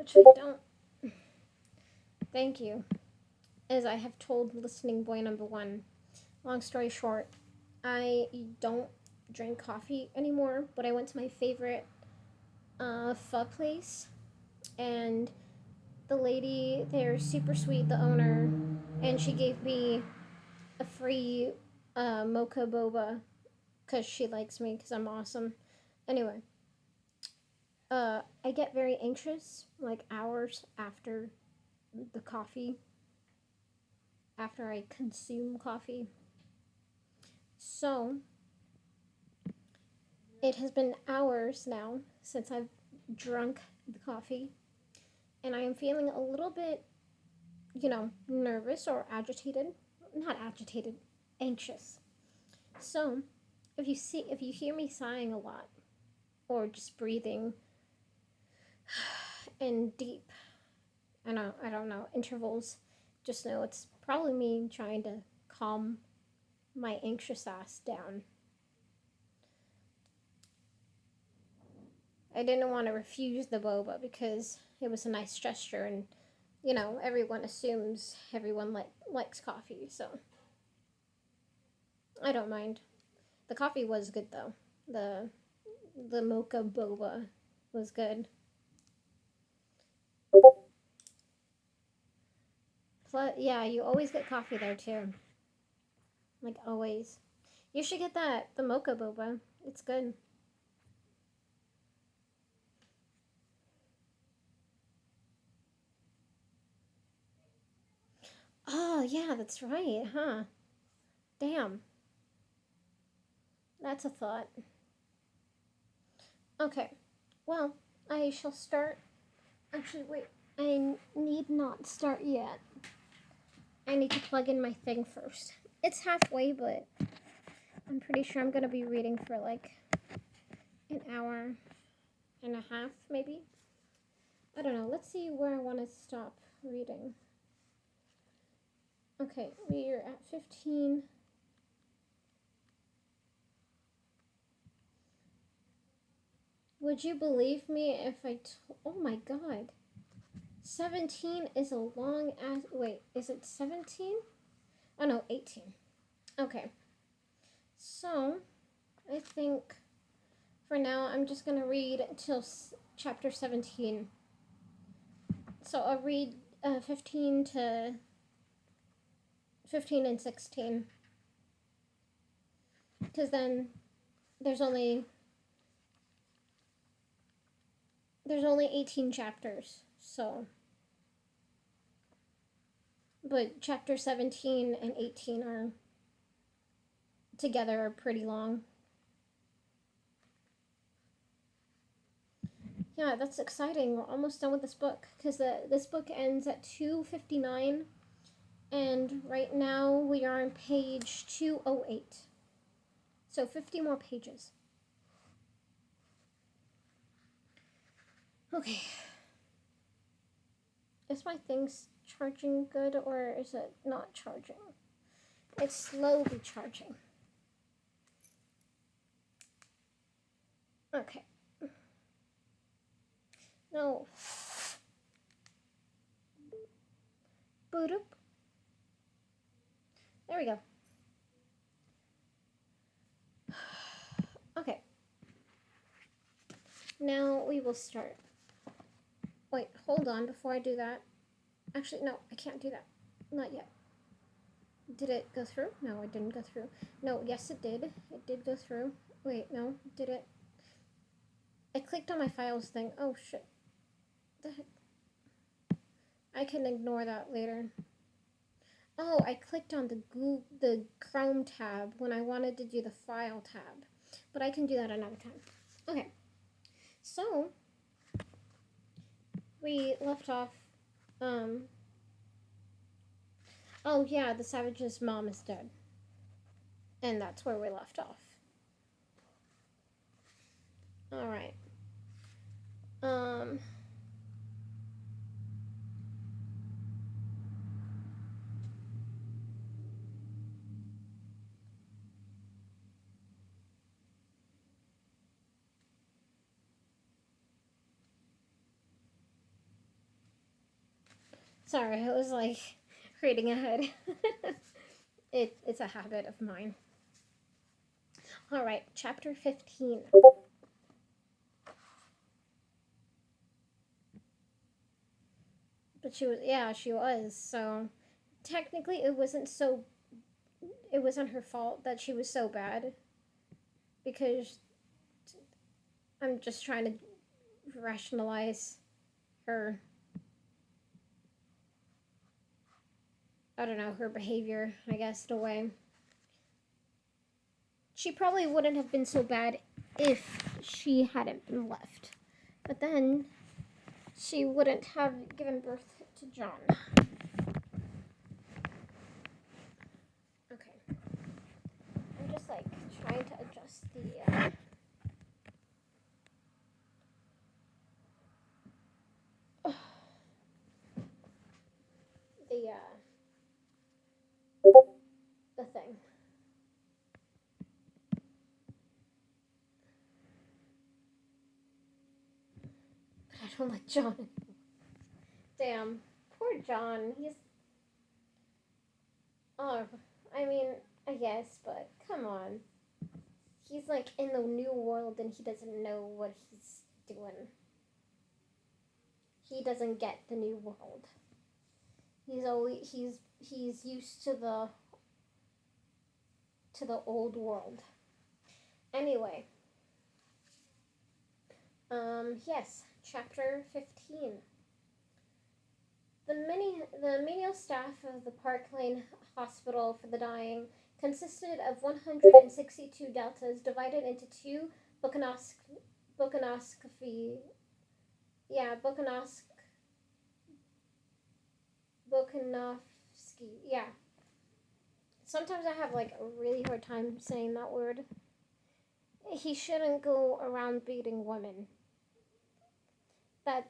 which I don't. Thank you. As I have told listening boy number one, long story short, I don't drink coffee anymore, but I went to my favorite pho place, and the lady there, super sweet, the owner, and she gave me a free mocha boba because she likes me because I'm awesome. Anyway, I get very anxious like hours after the coffee, after I consume coffee. So, it has been hours now since I've drunk the coffee, and I am feeling a little bit, nervous or agitated. Not agitated, anxious. So, if you hear me sighing a lot or just breathing in deep, I don't know, intervals, just know it's probably me trying to calm my anxious ass down. I didn't want to refuse the boba because it was a nice gesture, and everyone assumes everyone likes coffee, so I don't mind. The coffee was good though. The mocha boba was good. Plus, yeah, you always get coffee there too. Like always. You should get the mocha boba. It's good. Oh, yeah, that's right, huh? Damn. That's a thought. Okay. Well, I shall start. Actually, wait. I need not start yet. I need to plug in my thing first. It's halfway, but I'm pretty sure I'm going to be reading for like an hour and a half, maybe. I don't know. Let's see where I want to stop reading. Okay, we are at 15. Would you believe me if oh my god. 17 is a long ass. Wait, is it 17? Oh no, 18. Okay. So, I think for now I'm just gonna read until chapter 17. So I'll read 15 and 16. Because then there's only 18 chapters. So, but chapter 17 and 18 are together are pretty long. Yeah, that's exciting. We're almost done with this book because this book ends at 2:59, and right now we are on page 208. So 50 more pages. Okay. Is my thing charging good or is it not charging? It's slowly charging. Okay. No. Boot up. There we go. Okay. Now we will start. Wait, hold on before I do that. Actually, no, I can't do that. Not yet. Did it go through? No, it didn't go through. No, yes it did. It did go through. Wait, no, did it? I clicked on my files thing. Oh shit. The heck? I can ignore that later. Oh, I clicked on the Chrome tab when I wanted to do the file tab. But I can do that another time. Okay. So, we left off, oh yeah, the Savage's mom is dead. And that's where we left off. Alright. Sorry, I was like reading ahead. It's a habit of mine. All right, chapter 15. But she was. So technically, it wasn't her fault that she was so bad, because I'm just trying to rationalize her, I don't know, her behavior, I guess, in a way. She probably wouldn't have been so bad if she hadn't been left. But then she wouldn't have given birth to John. Okay. I'm just like trying to adjust the the thing. But I don't like John. Damn. Poor John. Oh, I mean, I guess, but come on. He's like in the new world and he doesn't know what he's doing. He doesn't get the new world. He's used to the old world. Anyway. Yes, chapter 15. The menial staff of the Park Lane Hospital for the Dying consisted of 162 deltas divided into two Bukanovsky. Yeah, Bukanovsky. Yeah. Sometimes I have like a really hard time saying that word. He shouldn't go around beating women.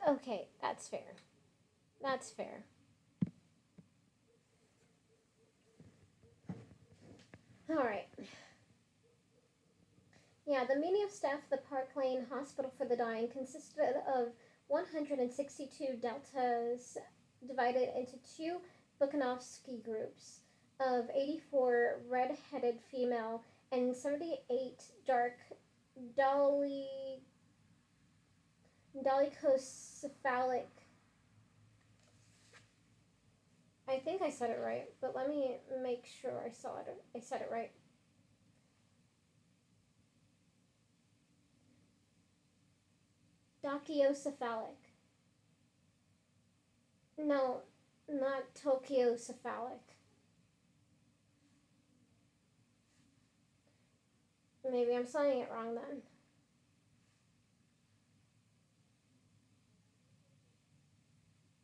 Okay, that's fair. That's fair. Alright. Yeah, the menial staff of the Park Lane Hospital for the Dying consisted of 162 deltas divided into two Bukanovsky groups of 84 red-headed female and 78 dark dolichocephalic. I think I said it right, but let me make sure I said it right. Daciocephalic. No, not tokiocephalic. Maybe I'm saying it wrong then.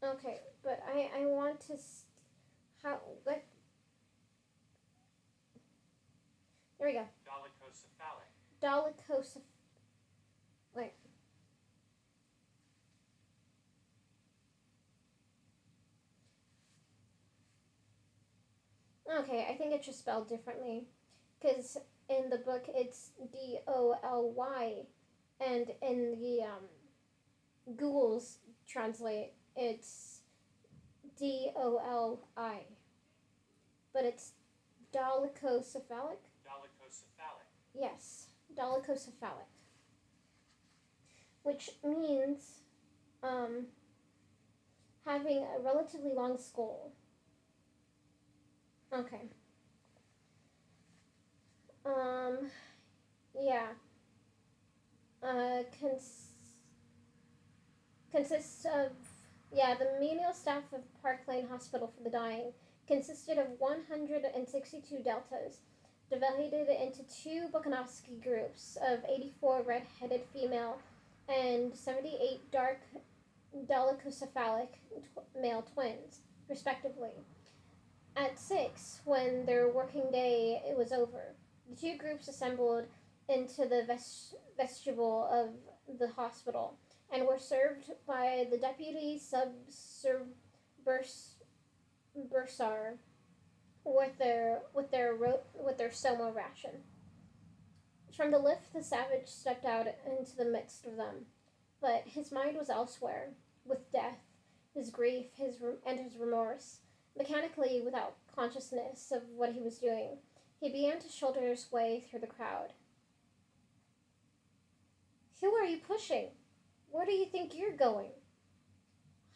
Okay, but I want to... What? There we go. Dolichocephalic. Wait. Okay, I think it's just spelled differently. Because in the book it's Doly, and in the Google's translate it's Doli. But it's dolichocephalic? Yes, dolichocephalic. Which means having a relatively long skull. Okay. Yeah. Consists of, yeah, the menial staff of Park Lane Hospital for the Dying consisted of 162 deltas, divided into two Bukanovsky groups of 84 red-headed female and 78 dark dolichocephalic male twins, respectively. At 6, when their working day was over, the two groups assembled into the vestibule of the hospital and were served by the deputy bursar with their soma ration. From the lift, the savage stepped out into the midst of them, but his mind was elsewhere, with death, his grief, and his remorse. Mechanically, without consciousness of what he was doing, he began to shoulder his way through the crowd. Who are you pushing? Where do you think you're going?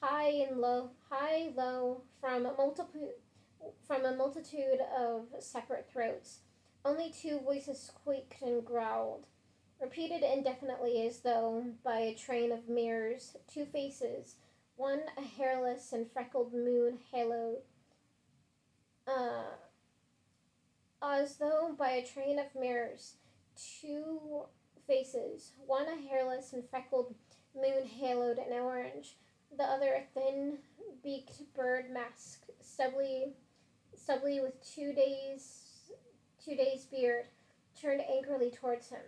High and low, high, low, from a multitude of separate throats. Only two voices squeaked and growled, repeated indefinitely as though by a train of mirrors, two faces, one a hairless and freckled moon halo, uh, as though by a train of mirrors, two faces, one a hairless and freckled moon haloed in orange, the other a thin beaked bird mask, stubbly with 2 days beard, turned angrily towards him.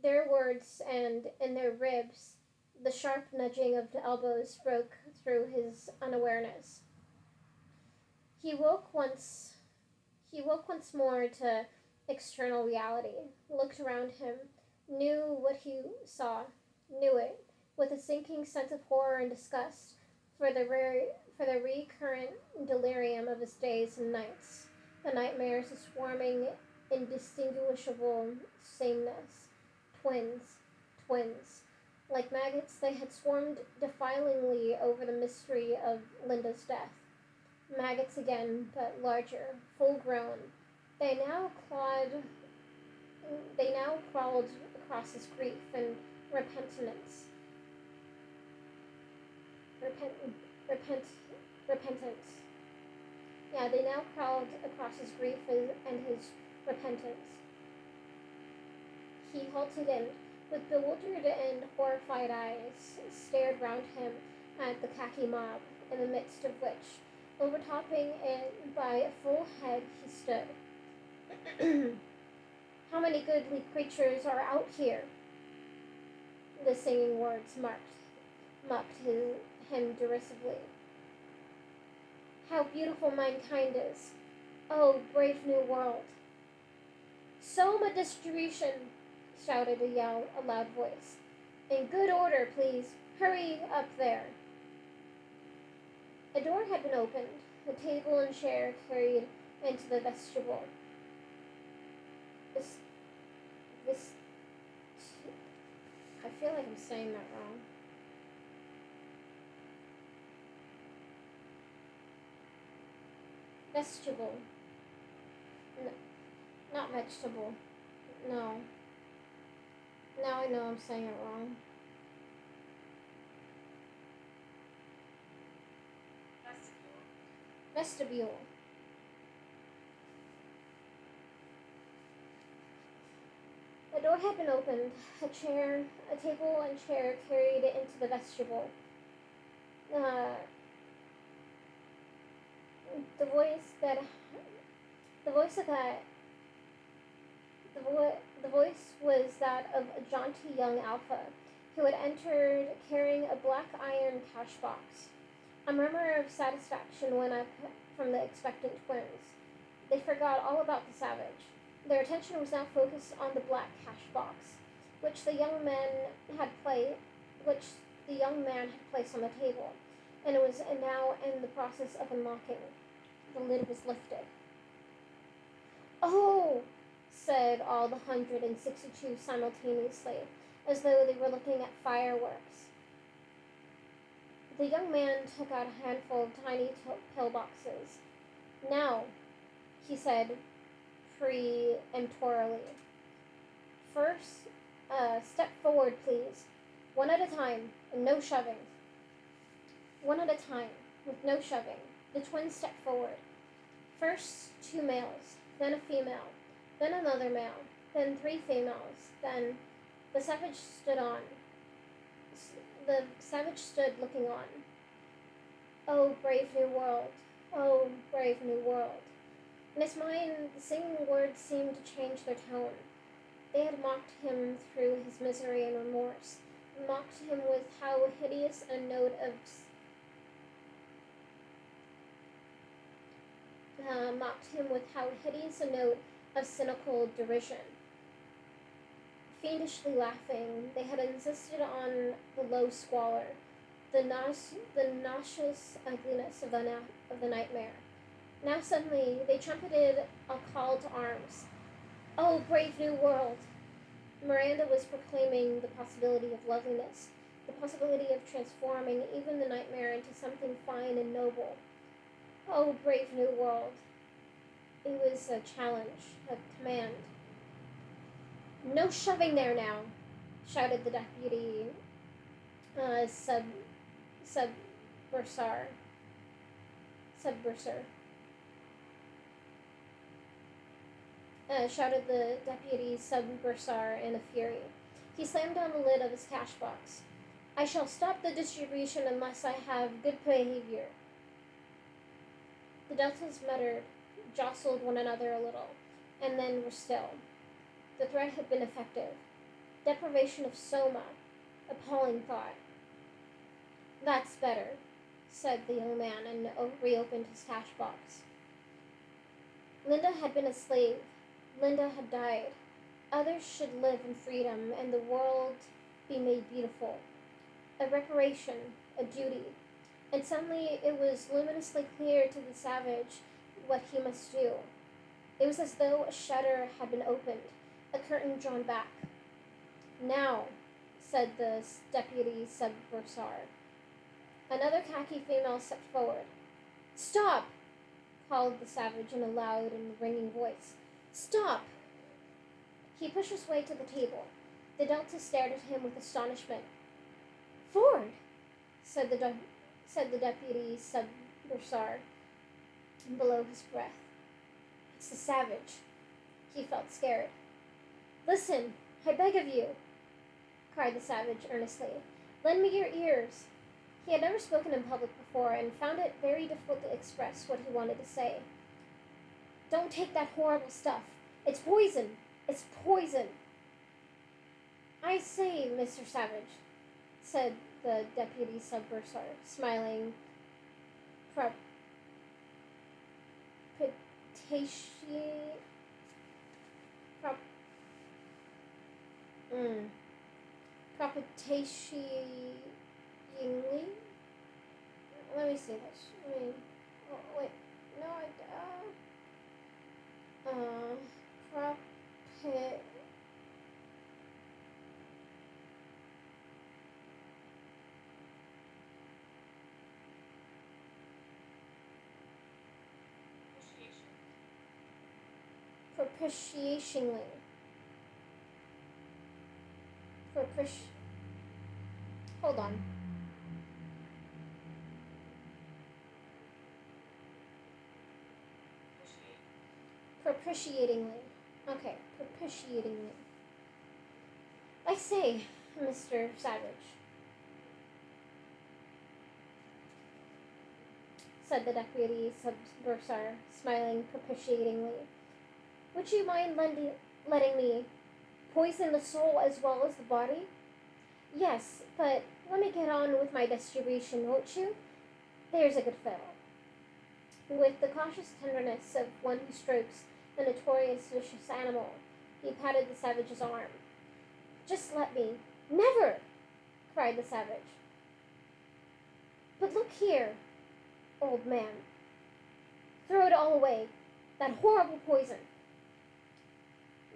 Their words, and in their ribs, the sharp nudging of the elbows broke through his unawareness. He woke once more to external reality, looked around him, knew what he saw, knew it, with a sinking sense of horror and disgust for the recurrent delirium of his days and nights, the nightmares of swarming, indistinguishable sameness, twins. Like maggots, they had swarmed defilingly over the mystery of Linda's death. Maggots again, but larger, full-grown. They now crawled across his grief and repentance. Repentance. Yeah, they now crawled across his grief and his repentance. He halted and, with bewildered and horrified eyes, stared round him at the khaki mob, in the midst of which, overtopping it by a full head, he stood. How many goodly creatures are out here? The singing words mocked him derisively. How beautiful mankind is! Oh, brave new world! Soma distribution! Shouted a loud voice. In good order, please. Hurry up there. A door had been opened, the table and chair carried into the vestibule. This, I feel like I'm saying that wrong. Vestibule. No, not vegetable. No. Now I know I'm saying it wrong. Vestibule. The door had been opened. A table and chair carried it into the vestibule. The voice was that of a jaunty young alpha who had entered carrying a black iron cash box. A murmur of satisfaction went up from the expectant twins. They forgot all about the savage. Their attention was now focused on the black cash box, which the young man had placed on the table, and it was now in the process of unlocking. The lid was lifted. Oh! Said all the 162 simultaneously, as though they were looking at fireworks. The young man took out a handful of tiny pillboxes. Now, he said peremptorily. First, step forward, please. One at a time, and no shoving. One at a time, with no shoving. The twins stepped forward. First 2 males, then a female, then another male, then 3 females, then the savage stood on. The savage stood looking on. Oh, brave new world. Oh, brave new world. In his mind, the singing words seemed to change their tone. They had mocked him through his misery and remorse, mocked him with how hideous a note of cynical derision. Fiendishly laughing, they had insisted on the low squalor, the nauseous ugliness of the nightmare. Now suddenly they trumpeted a call to arms. Oh, brave new world! Miranda was proclaiming the possibility of loveliness, the possibility of transforming even the nightmare into something fine and noble. Oh, brave new world! It was a challenge, a command. No shoving there now, shouted the deputy sub subbursar. Subbursar. Shouted the deputy subbursar in a fury. He slammed down the lid of his cash box. I shall stop the distribution unless I have good behavior. The Deltas muttered, jostled one another a little, and then were still. The threat had been effective. Deprivation of soma. Appalling thought. That's better, said the young man, and reopened his cash box. Linda had been a slave. Linda had died. Others should live in freedom, and the world be made beautiful. A reparation, a duty. And suddenly it was luminously clear to the savage what he must do. It was as though a shutter had been opened, a curtain drawn back. Now, said the deputy subbursar. Another khaki female stepped forward. Stop! Called the savage in a loud and ringing voice. Stop! He pushed his way to the table. The Delta stared at him with astonishment. Ford! said the deputy subbursar below his breath. It's the savage. He felt scared. Listen, I beg of you, cried the savage earnestly. Lend me your ears. He had never spoken in public before and found it very difficult to express what he wanted to say. Don't take that horrible stuff. It's poison. It's poison. I say, Mr. Savage, said the deputy subbursar, smiling propitiatingly. Let me see this. Wait. No, propitiatingly. Hold on. Propitiatingly. Okay, propitiatingly. I say, Mr. Savage, said the deputy subbursar, smiling propitiatingly. Would you mind letting me poison the soul as well as the body? Yes, but let me get on with my distribution, won't you? There's a good fellow. With the cautious tenderness of one who strokes a notorious vicious animal, he patted the savage's arm. Just let me. Never! Cried the savage. But look here, old man. Throw it all away. That horrible poison.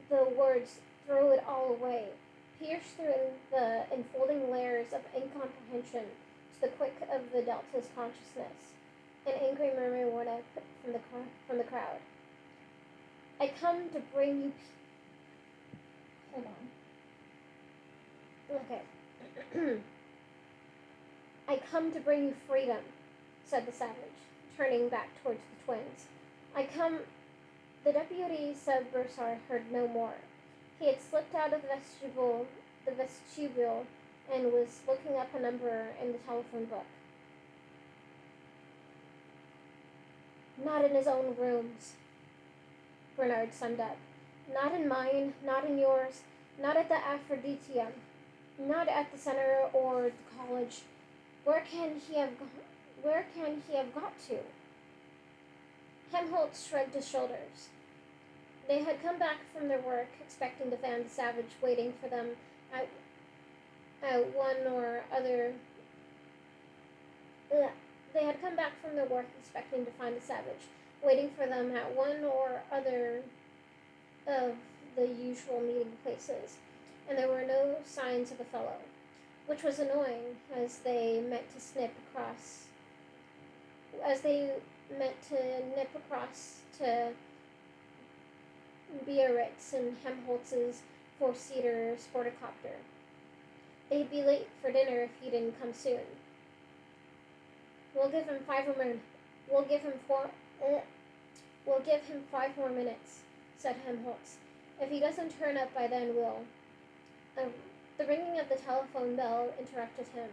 The words, throw it all away, pierced through the enfolding layers of incomprehension to the quick of the Delta's consciousness. An angry murmur went up from the crowd. I come to bring you... Hold on. Okay. I come to bring you freedom, said the savage, turning back towards the twins. The deputy subbursar heard no more. He had slipped out of the vestibule, and was looking up a number in the telephone book. Not in his own rooms, Bernard summed up. Not in mine, not in yours, not at the Aphroditeum, not at the center or the college. Where can he have got to? Helmholtz shrugged his shoulders. They had come back from their work, expecting to find the savage waiting for them at one or other Ugh. They had come back from their work expecting to find a savage, waiting for them at one or other of the usual meeting places, and there were no signs of a fellow, which was annoying as they meant to nip across to Biarritz and Helmholtz's four-seater sporticopter. They'd be late for dinner if he didn't come soon. We'll give him five more. We'll give him four. We'll give him 5 more minutes," said Helmholtz. "If he doesn't turn up by then, we'll." The ringing of the telephone bell interrupted him.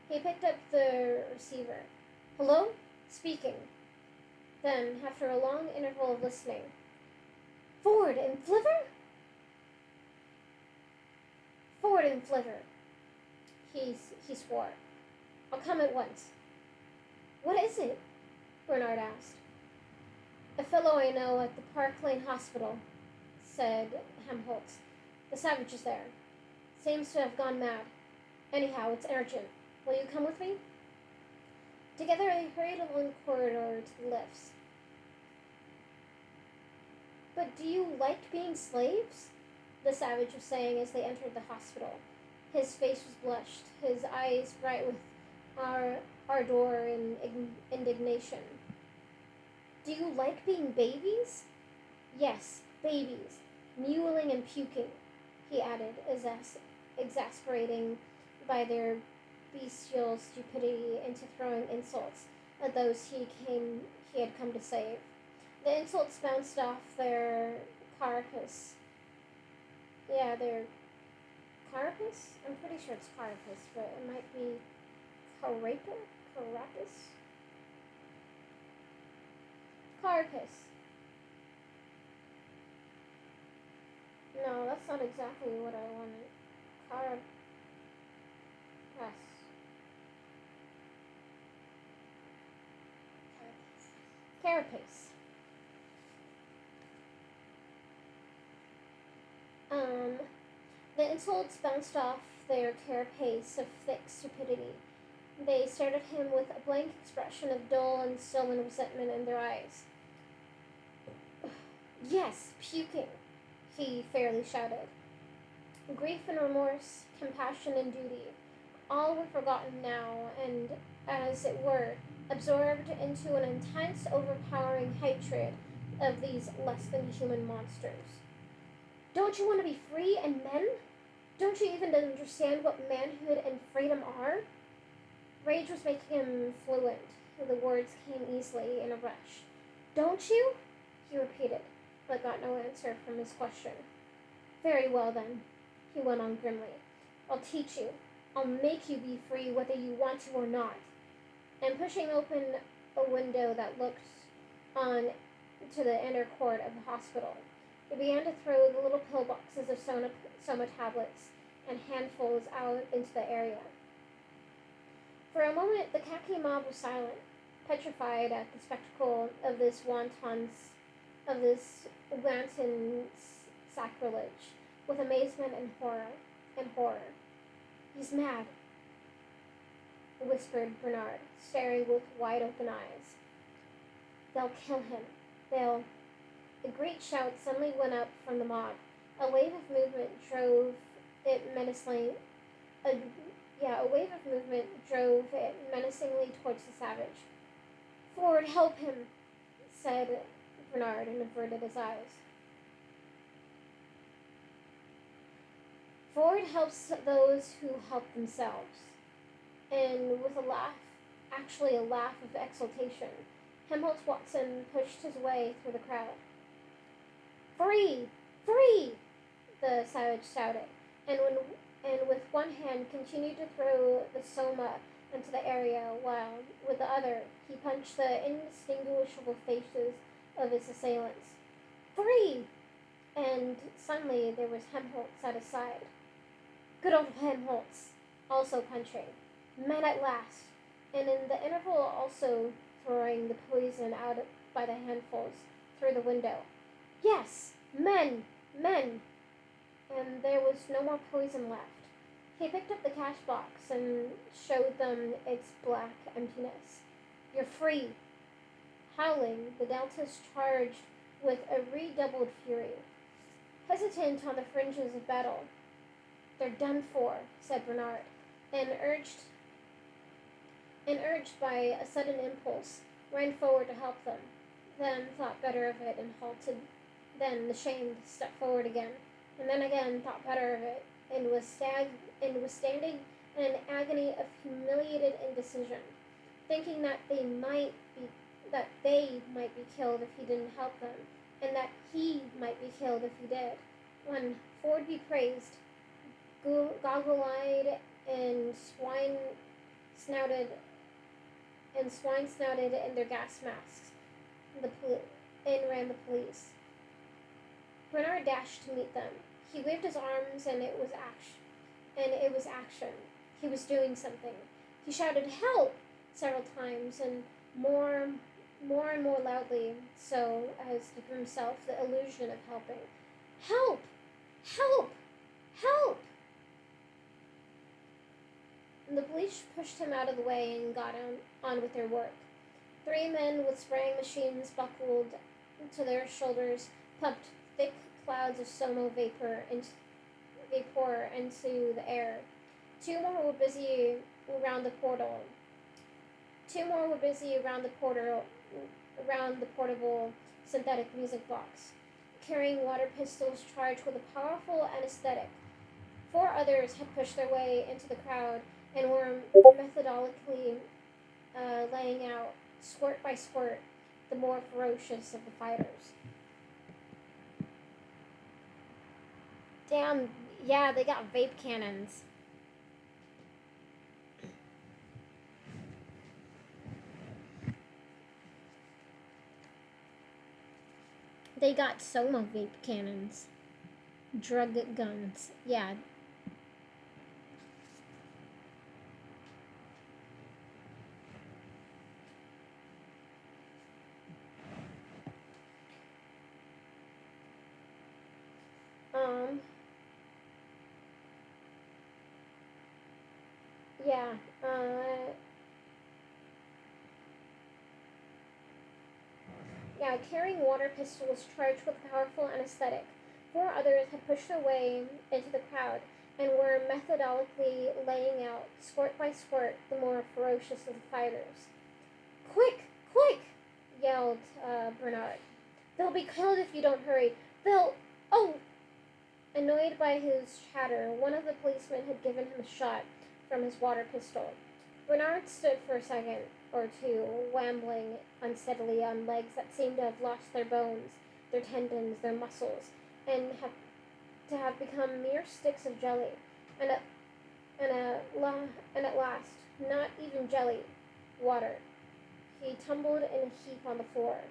He picked up the receiver. "Hello? Speaking." Then, after a long interval of listening, "Ford and Flivver?" "Ford and Flivver," he swore. "I'll come at once." "What is it?" Bernard asked. "A fellow I know at the Park Lane Hospital," said Helmholtz. "The savage is there. Seems to have gone mad. Anyhow, it's urgent. Will you come with me?" Together they hurried along the corridor to the lifts. "But do you like being slaves?" the savage was saying as they entered the hospital. His face was blushed, his eyes bright with ardor and indignation. "Do you like being babies?" "Yes, babies, mewling and puking," he added, exasperating by their bestial stupidity into throwing insults at those he had come to save. The insults bounced off their carapace. Yeah, their carapace? I'm pretty sure it's carapace, but it might be carapace? Carapace. No, that's not exactly what I wanted. Carapace. Carapace. The insults bounced off their carapace of thick stupidity. They stared at him with a blank expression of dull and sullen resentment in their eyes. "Yes, puking," he fairly shouted. Grief and remorse, compassion and duty, all were forgotten now and, as it were, absorbed into an intense, overpowering hatred of these less-than-human monsters. "Don't you want to be free and men? Don't you even understand what manhood and freedom are?" Rage was making him fluent. The words came easily in a rush. "Don't you?" he repeated, but got no answer from his question. "Very well, then," he went on grimly. "I'll teach you. I'll make you be free whether you want to or not." And pushing open a window that looked on to the inner court of the hospital, he began to throw the little pillboxes of soma tablets and handfuls out into the area. For a moment, the khaki mob was silent, petrified at the spectacle of this wanton sacrilege, with amazement and horror. "He's mad," whispered Bernard, staring with wide-open eyes. "They'll kill him. They'll..." A great shout suddenly went up from the mob. A wave of movement drove it menacingly towards the savage. "Ford, help him," said Bernard and averted his eyes. "Ford helps those who help themselves." And with a laugh, actually a laugh of exultation, Helmholtz Watson pushed his way through the crowd. "Free! Free!" the savage shouted, and with one hand continued to throw the soma into the area, while with the other he punched the indistinguishable faces of his assailants. "Free!" And suddenly there was Helmholtz at his side. Good old Helmholtz, also punching. Men at last, and in the interval also throwing the poison out by the handfuls through the window. "Yes, men, men!" And there was no more poison left. He picked up the cash box and showed them its black emptiness. You're free. Howling, the Deltas charged with a redoubled fury. Hesitant on the fringes of battle. They're done for, said Bernard, and urged by a sudden impulse, ran forward to help them, then thought better of it and halted, then, ashamed, stepped forward again, and then again thought better of it, and was standing in an agony of humiliated indecision, thinking that they might be killed if he didn't help them, and that he might be killed if he did, when Ford be praised, goggle-eyed and swine-snouted in their gas masks, in ran the police. Bernard dashed to meet them. He waved his arms, and it was action. He was doing something. He shouted, "Help!" several times, and more and more loudly, so as to give himself the illusion of helping. "Help! Help! Help!" The police pushed him out of the way and got on with their work. 3 men with spraying machines buckled to their shoulders pumped thick clouds of sono vapor into the air. 2 more were busy around the portable synthetic music box, carrying water pistols charged with a powerful anesthetic. 4 others had pushed their way into the crowd and were methodically laying out, squirt by squirt, the more ferocious of the fighters. Damn, yeah, they got vape cannons. They got solo vape cannons. Drug guns. Yeah. Yeah, carrying water pistols charged with powerful anesthetic. 4 others had pushed their way into the crowd and were methodically laying out, squirt by squirt, the more ferocious of the fighters. "Quick! Quick!" yelled Bernard. "They'll be killed if you don't hurry. Oh!" Annoyed by his chatter, one of the policemen had given him a shot from his water pistol. Bernard stood for a second or two, wambling unsteadily on legs that seemed to have lost their bones, their tendons, their muscles, and to have become mere sticks of jelly. And at last, not even jelly, water. He tumbled in a heap on the floor.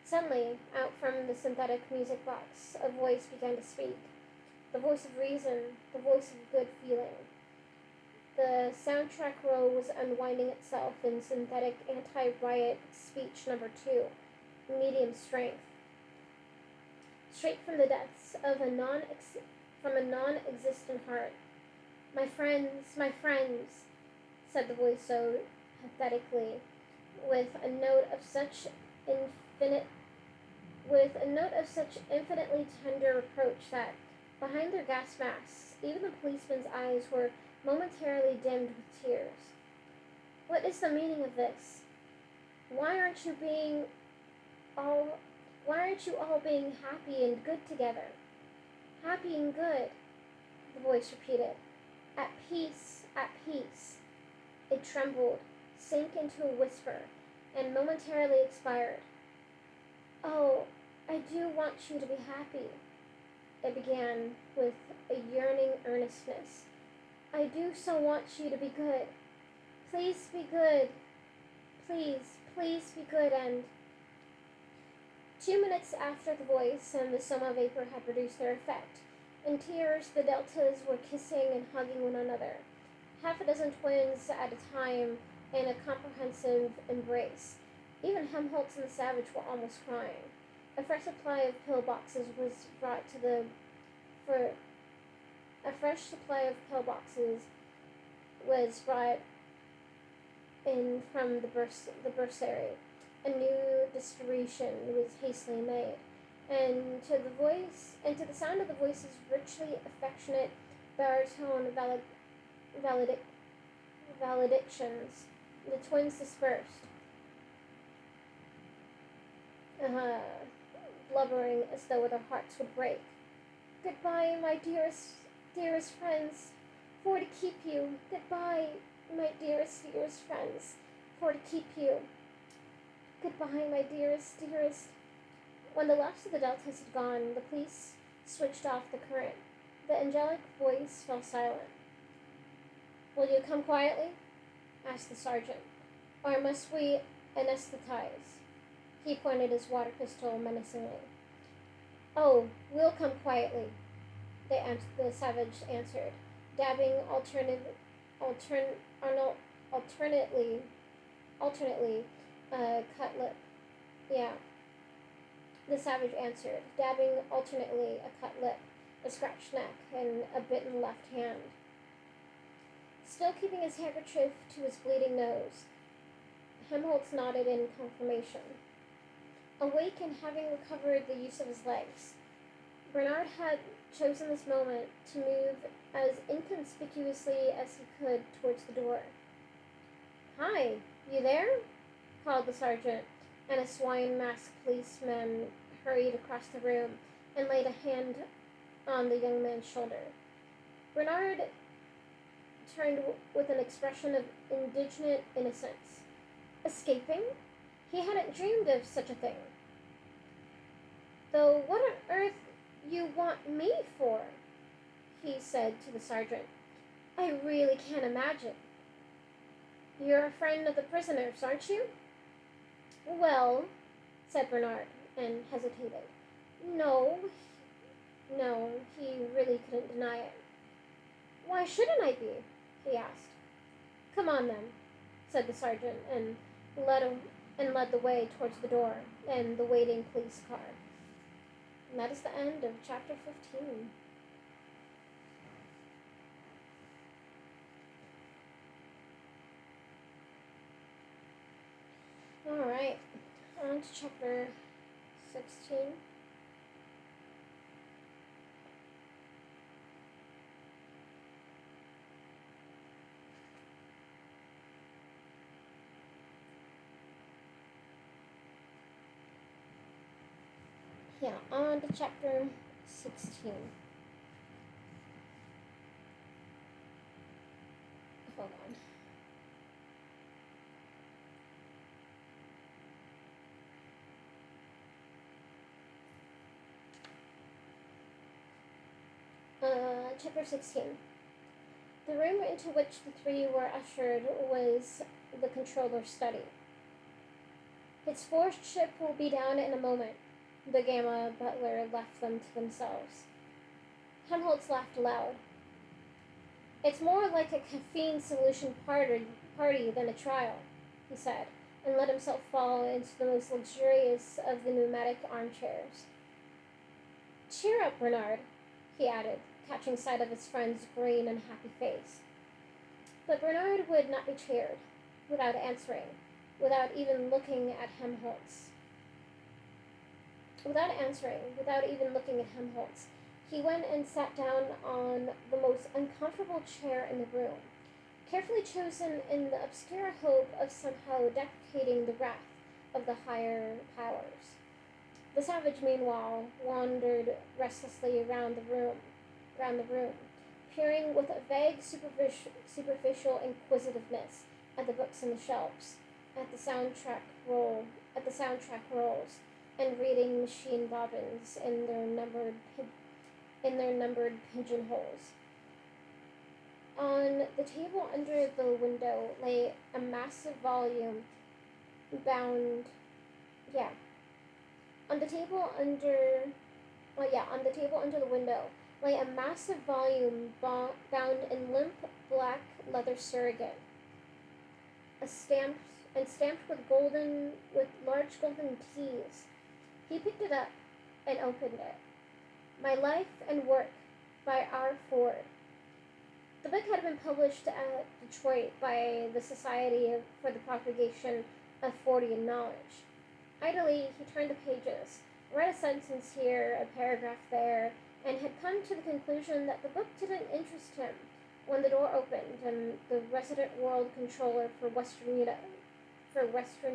Suddenly, out from the synthetic music box, a voice began to speak. The voice of reason, the voice of good feeling. The soundtrack row was unwinding itself in synthetic anti-riot speech number 2, medium strength. Straight from the depths of a non-existent heart. My friends, said the voice so pathetically, with a note of such infinitely tender reproach that, behind their gas masks, even the policemen's eyes were momentarily dimmed with tears. "What is the meaning of this? Why aren't you all being happy and good together? Happy and good," the voice repeated. At peace, at peace." It trembled, sank into a whisper, and momentarily expired. "Oh, I do want you to be happy," it began with a yearning earnestness. "I do so want you to be good. Please be good. Please be good." And 2 minutes after the voice and the soma vapor had produced their effect, in tears the Deltas were kissing and hugging one another, 6 twins at a time in a comprehensive embrace. Even Helmholtz and the Savage were almost crying. A fresh supply of pill boxes was brought to the A fresh supply of pillboxes was brought in from the bursary. A new distribution was hastily made, and to the sound of the voice's richly affectionate baritone valedictions, the twins dispersed, blubbering as though their hearts would break. Goodbye, my dearest friends, for to keep you. Goodbye, my dearest friends, for to keep you. Goodbye, my dearest. When the last of the Deltas had gone, the police switched off the current. The angelic voice fell silent. Will you come quietly? Asked the sergeant. Or must we anesthetize? He pointed his water pistol menacingly. Oh, we'll come quietly, the savage answered, dabbing alternately cut lip. Yeah, the savage answered, dabbing alternately a cut lip, a scratched neck, and a bitten left hand. Still keeping his handkerchief to his bleeding nose, Helmholtz nodded in confirmation. Awake and having recovered the use of his legs, Bernard had chosen this moment to move as inconspicuously as he could towards the door. Hi, you there? Called the sergeant, and a swine-masked policeman hurried across the room and laid a hand on the young man's shoulder. Bernard turned with an expression of indignant innocence. Escaping? He hadn't dreamed of such a thing. Though what on earth you want me for? He said to the sergeant. I really can't imagine. You're a friend of the prisoners, aren't you? Well, said Bernard, and hesitated. No, he really couldn't deny it. Why shouldn't I be? He asked. Come on then, said the sergeant, and led the way towards the door and the waiting police car. And that is the end of chapter 15. Alright, on to chapter 16. Yeah, on to chapter 16. Hold on. Chapter 16. The room into which the three were ushered was the controller's study. Its forced ship will be down in a moment. The Gamma butler left them to themselves. Helmholtz laughed aloud. It's more like a caffeine solution party than a trial, he said, and let himself fall into the most luxurious of the pneumatic armchairs. Cheer up, Bernard, he added, catching sight of his friend's green and happy face. But Bernard would not be cheered, without answering, without even looking at Helmholtz. Without even looking at Helmholtz, he went and sat down on the most uncomfortable chair in the room, carefully chosen in the obscure hope of somehow deprecating the wrath of the higher powers. The savage, meanwhile, wandered restlessly around the room, peering with a vague superficial inquisitiveness at the books on the shelves, at the soundtrack rolls, and reading machine bobbins in their numbered pigeonholes. On the table under the window lay a massive volume bound. On the table under the window lay a massive volume bound in limp black leather surrogate, stamped with large golden keys. He picked it up and opened it. My Life and Work by R. Ford, The book had been published at Detroit by the Society for the Propagation of Fortean Knowledge. Idly, he turned the pages, read a sentence here, a paragraph there, and had come to the conclusion that the book didn't interest him when the door opened and the resident world controller for Western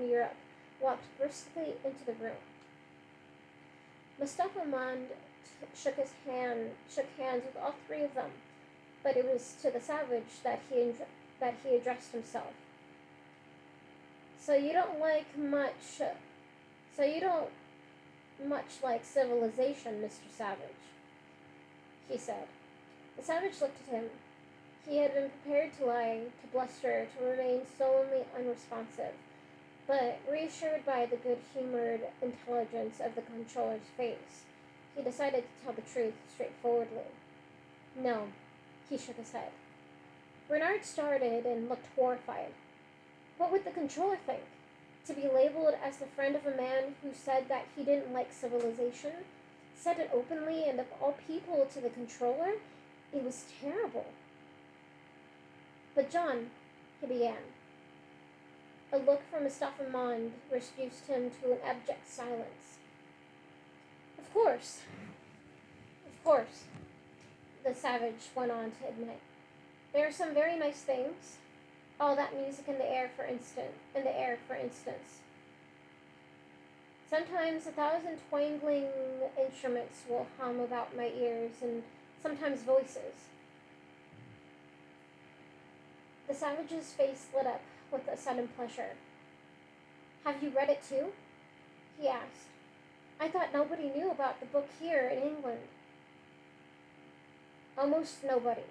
Europe walked briskly into the room. Mustafa Mond shook hands with all three of them, but it was to the savage that he addressed himself. So you don't much like civilization, Mr. Savage, he said. The savage looked at him. He had been prepared to lie, to bluster, to remain sullenly unresponsive, but reassured by the good-humored intelligence of the controller's face, he decided to tell the truth straightforwardly. No, he shook his head. Bernard started and looked horrified. What would the controller think? To be labeled as the friend of a man who said that he didn't like civilization, said it openly and of all people to the controller? It was terrible. But John, he began. A look from Mustafa Mond reduced him to an abject silence. Of course, the savage went on to admit. There are some very nice things. All that music in the air, for instance. Sometimes 1,000 twangling instruments will hum about my ears, and sometimes voices. The savage's face lit up with a sudden pleasure. Have you read it too? He asked. I thought nobody knew about the book here in England. Almost nobody.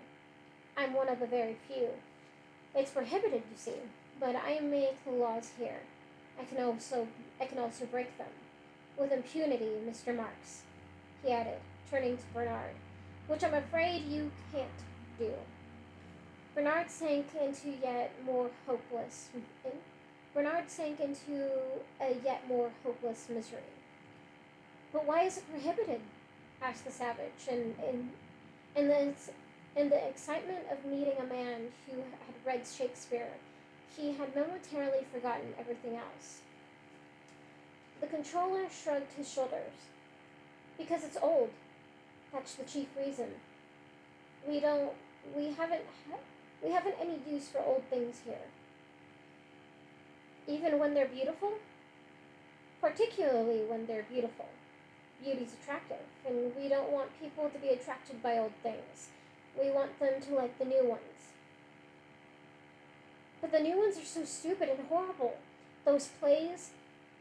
I'm one of the very few. It's prohibited, you see, but I make the laws here. I can also break them. With impunity, Mr. Marks, he added, turning to Bernard, which I'm afraid you can't do. Bernard sank into a yet more hopeless misery. But why is it prohibited? Asked the savage, in the excitement of meeting a man who had read Shakespeare, he had momentarily forgotten everything else. The controller shrugged his shoulders. Because it's old. That's the chief reason. We haven't any use for old things here. Even when they're beautiful? Particularly when they're beautiful. Beauty's attractive, and we don't want people to be attracted by old things. We want them to like the new ones. But the new ones are so stupid and horrible. Those plays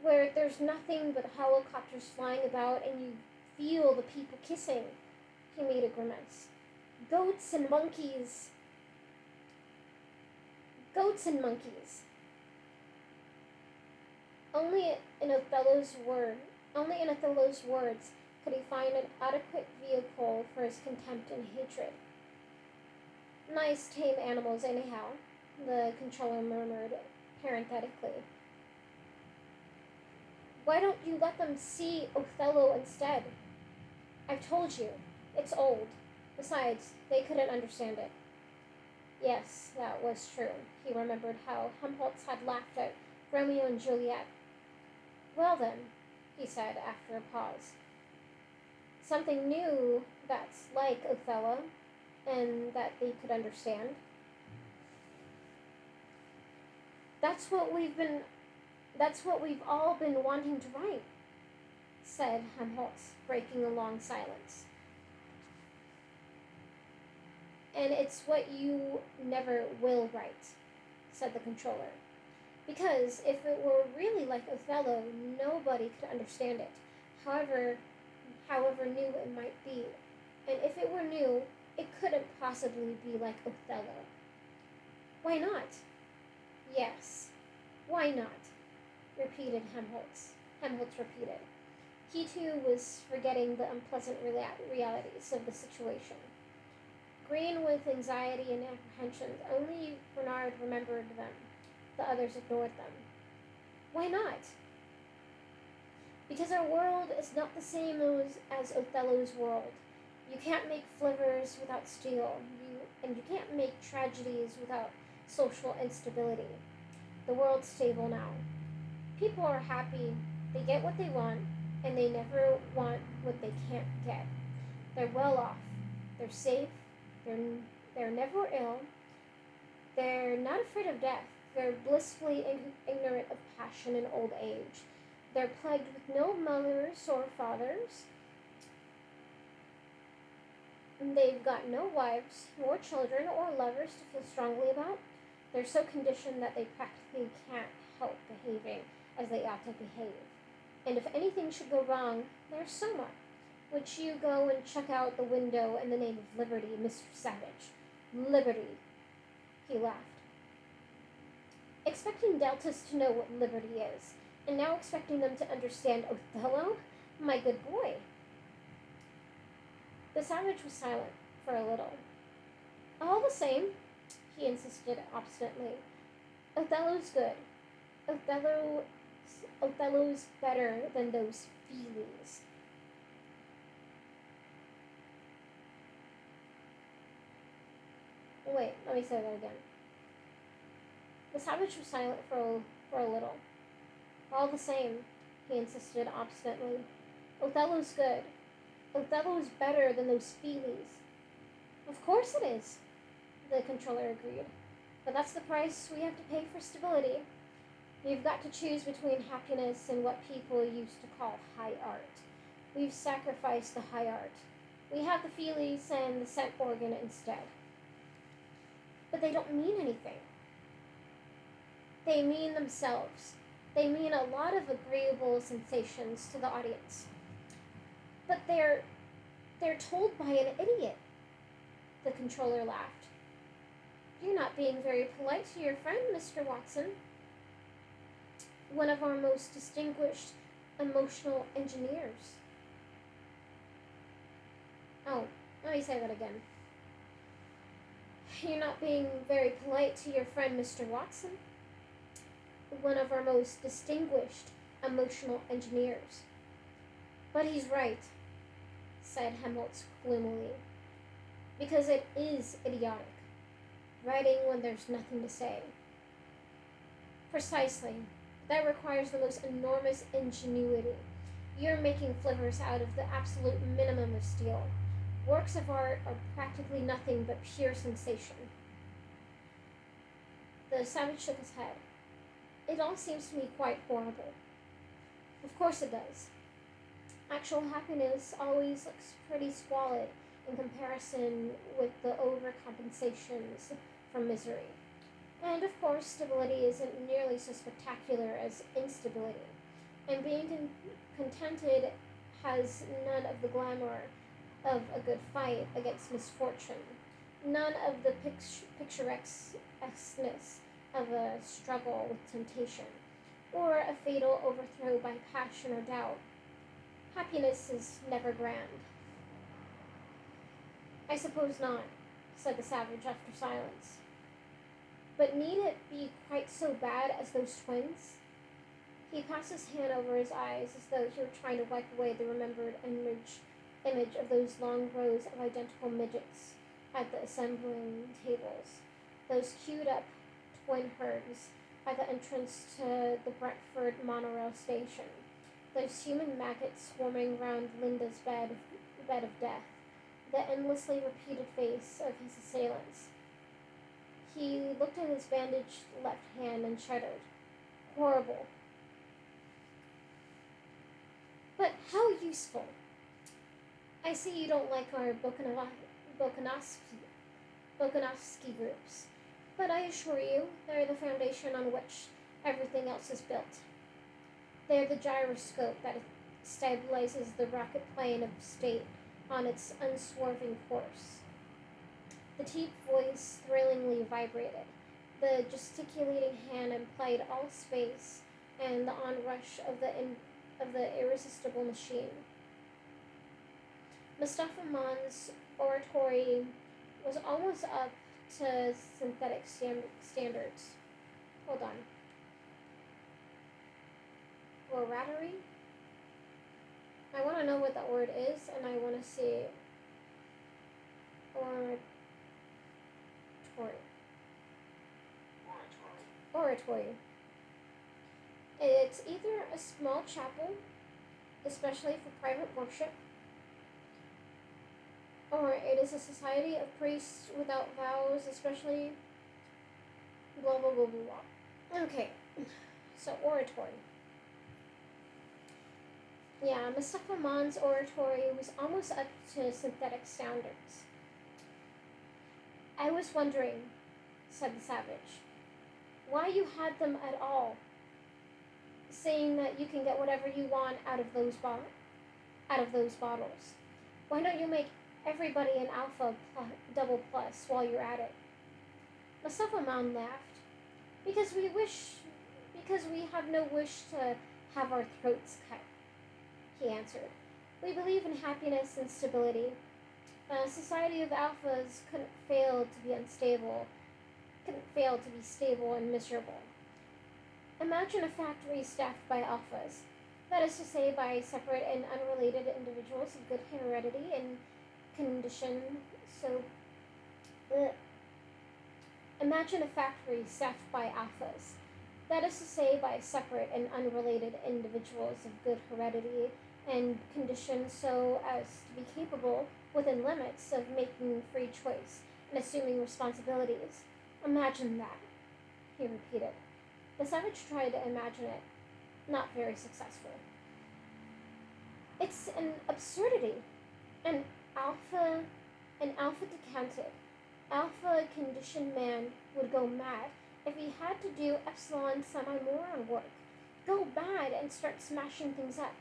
where there's nothing but helicopters flying about and you feel the people kissing. He made a grimace. Goats and monkeys. Only in Othello's words could he find an adequate vehicle for his contempt and hatred. Nice tame animals, anyhow, the controller murmured parenthetically. Why don't you let them see Othello instead? I've told you, it's old. Besides, they couldn't understand it. Yes, that was true. He remembered how Helmholtz had laughed at Romeo and Juliet. Well then, he said after a pause. Something new that's like Othello, and that they could understand. That's what we've all been wanting to write, said Helmholtz, breaking a long silence. And it's what you never will write, said the controller. Because if it were really like Othello, nobody could understand it, however new it might be. And if it were new, it couldn't possibly be like Othello. Why not? Yes, why not? Repeated Helmholtz. Helmholtz repeated. He too was forgetting the unpleasant realities of the situation. Green with anxiety and apprehension, only Bernard remembered them. The others ignored them. Why not? Because our world is not the same as Othello's world. You can't make flivvers without steel. and you can't make tragedies without social instability. The world's stable now. People are happy, they get what they want, and they never want what they can't get. They're well off, they're safe, they're, they're never ill, they're not afraid of death, they're blissfully ignorant of passion and old age. They're plagued with no mothers or fathers. They've got no wives, nor children, or lovers to feel strongly about. They're so conditioned that they practically can't help behaving as they ought to behave. And if anything should go wrong, there's Soma, which you go and check out the window in the name of liberty, Mr. Savage. Liberty, he laughed. Expecting Deltas to know what liberty is, and now expecting them to understand Othello? My good boy. The savage was silent for a little. All the same, he insisted obstinately, Othello's good. Othello's better than those feelies. Wait, let me say that again. The savage was silent for a little. All the same, he insisted obstinately, Othello's good. Othello's better than those feelies. Of course it is, the controller agreed. But that's the price we have to pay for stability. We've got to choose between happiness and what people used to call high art. We've sacrificed the high art. We have the feelies and the scent organ instead. But they don't mean anything. They mean themselves. They mean a lot of agreeable sensations to the audience. But they're told by an idiot, the controller laughed. You're not being very polite to your friend, Mr. Watson. One of our most distinguished emotional engineers. Oh, let me say that again. You're not being very polite to your friend, Mr. Watson. One of our most distinguished emotional engineers. But he's right, said Helmholtz gloomily, because it is idiotic, writing when there's nothing to say. Precisely. That requires the most enormous ingenuity. You're making flippers out of the absolute minimum of steel. Works of art are practically nothing but pure sensation. The savage shook his head. It all seems to me quite horrible. Of course it does. Actual happiness always looks pretty squalid in comparison with the overcompensations for misery. And of course, stability isn't nearly so spectacular as instability. And being contented has none of the glamour of a good fight against misfortune, none of the picturesqueness of a struggle with temptation, or a fatal overthrow by passion or doubt. Happiness is never grand. I suppose not, said the savage after silence. But need it be quite so bad as those twins? He passed his hand over his eyes as though he were trying to wipe away the remembered image of those long rows of identical midgets at the assembling tables, those queued-up twin herds at the entrance to the Brentford monorail station, those human maggots swarming round Linda's bed of death, the endlessly repeated face of his assailants. He looked at his bandaged left hand and shuddered. Horrible. But how useful. I see you don't like our Bokanovsky groups, but I assure you they're the foundation on which everything else is built. They're the gyroscope that stabilizes the rocket plane of state on its unswerving course. The deep voice thrillingly vibrated. The gesticulating hand implied all space and the onrush of the irresistible machine. Mustafa Mann's oratory was almost up to synthetic standards. Hold on. Oratory? I want to know what that word is, and I want to see Oratory. It's either a small chapel, especially for private worship, or it is a society of priests without vows, especially blah blah blah blah blah. Okay, so oratory. Yeah, Mustafa Man's oratory was almost up to synthetic standards. I was wondering, said the savage, why you had them at all, saying that you can get whatever you want out of those bottles. Why don't you make everybody an alpha double plus while you're at it? Mustafa Man laughed. Because we have no wish to have our throats cut, he answered. We believe in happiness and stability. A society of alphas couldn't fail to be stable and miserable. Imagine a factory staffed by alphas, that is to say, by separate and unrelated individuals of good heredity and condition. Imagine a factory staffed by alphas, that is to say, by separate and unrelated individuals of good heredity and condition so as to be capable, within limits, of making free choice and assuming responsibilities. Imagine that, he repeated. The savage tried to imagine it, not very successful. It's an absurdity. An alpha decanted, alpha conditioned man would go mad if he had to do epsilon semi-moron work. Go mad and start smashing things up.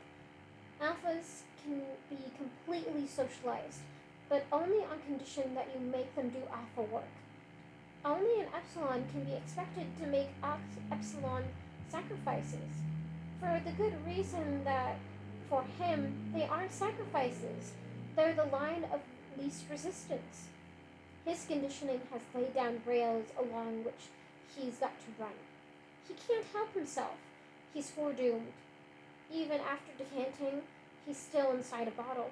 Alphas can be completely socialized, but only on condition that you make them do alpha work. Only an epsilon can be expected to make epsilon sacrifices, for the good reason that, for him, they aren't sacrifices. They're the line of least resistance. His conditioning has laid down rails along which he's got to run. He can't help himself. He's foredoomed. Even after decanting, he's still inside a bottle,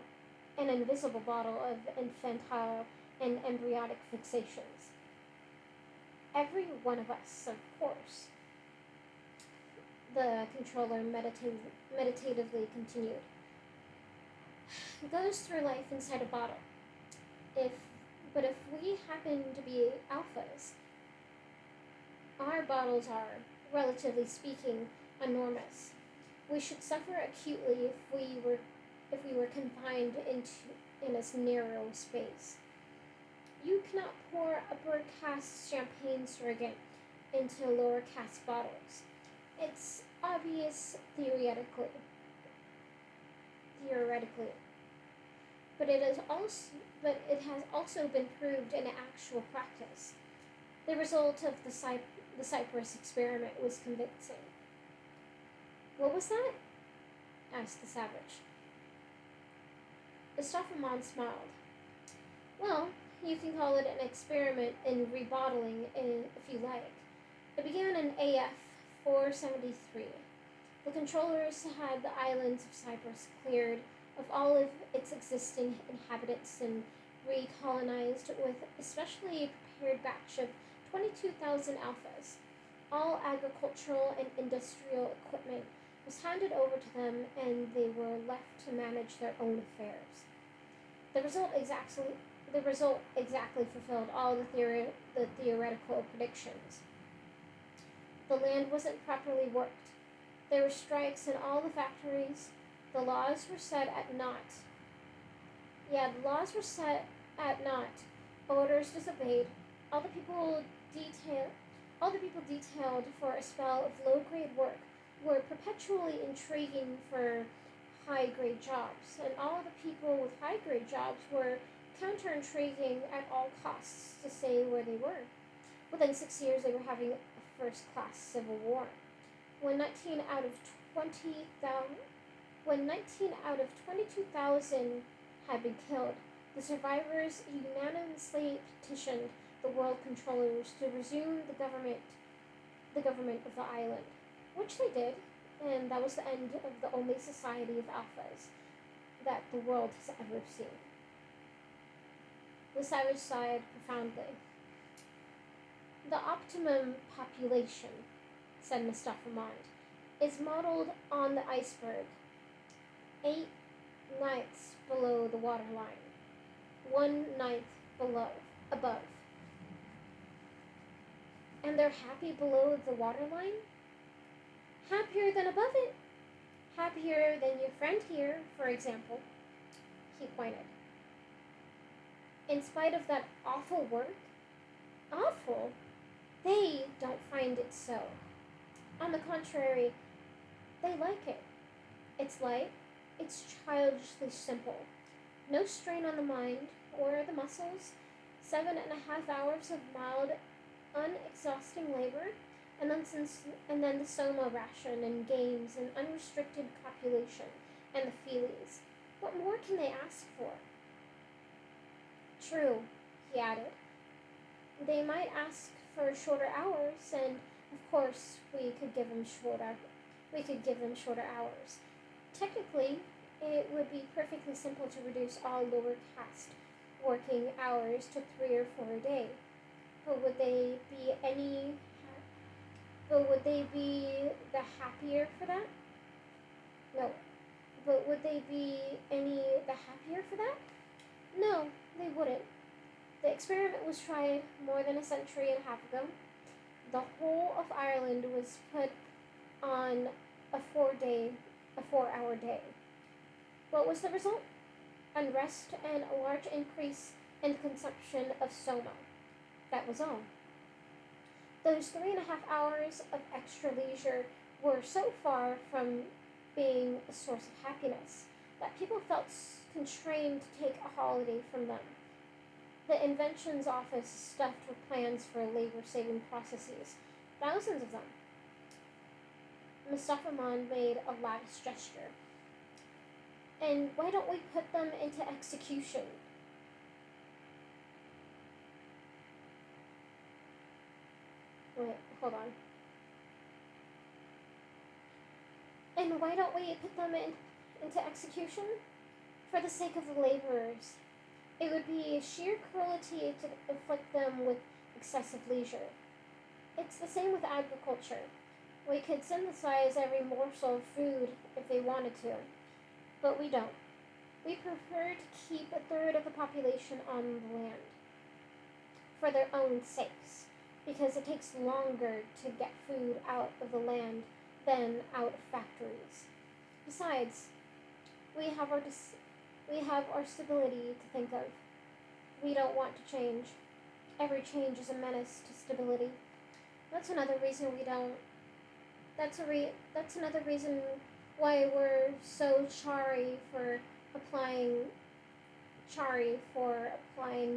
an invisible bottle of infantile and embryonic fixations. Every one of us, of course, the controller meditatively continued, goes through life inside a bottle. But if we happen to be alphas, our bottles are, relatively speaking, enormous. We should suffer acutely if we were confined in this narrow space. You cannot pour upper caste champagne surrogate into lower caste bottles. It's obvious theoretically. But it has also been proved in actual practice. The result of the Cyprus experiment was convincing. What was that? Asked the savage. Mustafa smiled. Well, you can call it an experiment in rebottling if you like. It began in AF 473. The controllers had the islands of Cyprus cleared of all of its existing inhabitants and recolonized with a specially prepared batch of 22,000 alphas. All agricultural and industrial equipment was handed over to them, and they were left to manage their own affairs. The result exactly fulfilled all the theoretical predictions. The land wasn't properly worked. There were strikes in all the factories. The laws were set at naught. The laws were set at naught. Orders disobeyed. All the people detailed for a spell of low-grade work were perpetually intriguing for high-grade jobs, and all the people with high-grade jobs were counter-intriguing at all costs to stay where they were. Within 6 years, they were having a first-class civil war. When 19 out of 22,000 had been killed, the survivors unanimously petitioned the world controllers to resume the government of the island, which they did, and that was the end of the only society of alphas that the world has ever seen. The savage sighed profoundly. The optimum population, said Mustafa Mond, is modeled on the iceberg, 8 ninths below the waterline, 1 ninth below, above. And they're happy below the waterline? Happier than above it. Happier than your friend here, for example, he pointed. In spite of that awful work? Awful? They don't find it so. On the contrary, they like it. It's light, it's childishly simple. No strain on the mind or the muscles, 7.5 hours of mild, unexhausting labor, and then the soma ration and games and unrestricted copulation and the feelies. What more can they ask for? True, he added. They might ask for shorter hours, and of course we could give them shorter hours. Technically, it would be perfectly simple to reduce all lower caste working hours to 3 or 4 a day. But would they be the happier for that? No. But would they be any the happier for that? No, they wouldn't. The experiment was tried more than a century and a half ago. The whole of Ireland was put on a 4-hour day. What was the result? Unrest and a large increase in the consumption of soma. That was all. Those 3.5 hours of extra leisure were so far from being a source of happiness that people felt constrained to take a holiday from them. The Inventions Office is stuffed with plans for labor-saving processes, thousands of them. Mustafa Mond made a lattice gesture. And why don't we put them into execution? Wait, hold on. And why don't we put them into execution? For the sake of the laborers. It would be sheer cruelty to inflict them with excessive leisure. It's the same with agriculture. We could synthesize every morsel of food if they wanted to, but we don't. We prefer to keep a third of the population on the land for their own sakes, because it takes longer to get food out of the land than out of factories. Besides, we have our stability to think of. We don't want to change. Every change is a menace to stability. That's another reason we don't. That's another reason why we're so chary for applying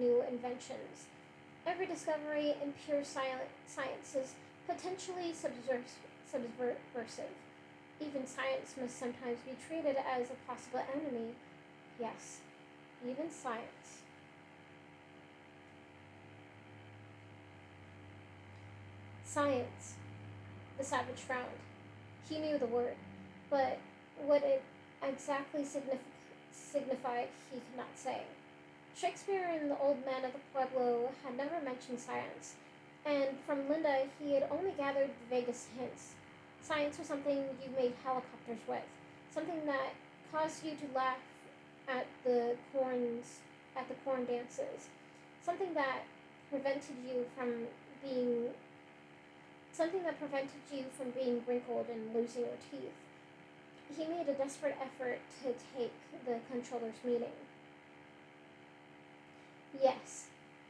new inventions. Every discovery in pure science is potentially subversive. Even science must sometimes be treated as a possible enemy. Yes, even science. Science. The savage frowned. He knew the word, but what it exactly signified he could not say. Shakespeare and the old men of the Pueblo had never mentioned science, and from Linda he had only gathered the vaguest hints. Science was something you made helicopters with, something that caused you to laugh at the corn dances, something that prevented you from being wrinkled and losing your teeth. He made a desperate effort to take the controller's meaning. Yes,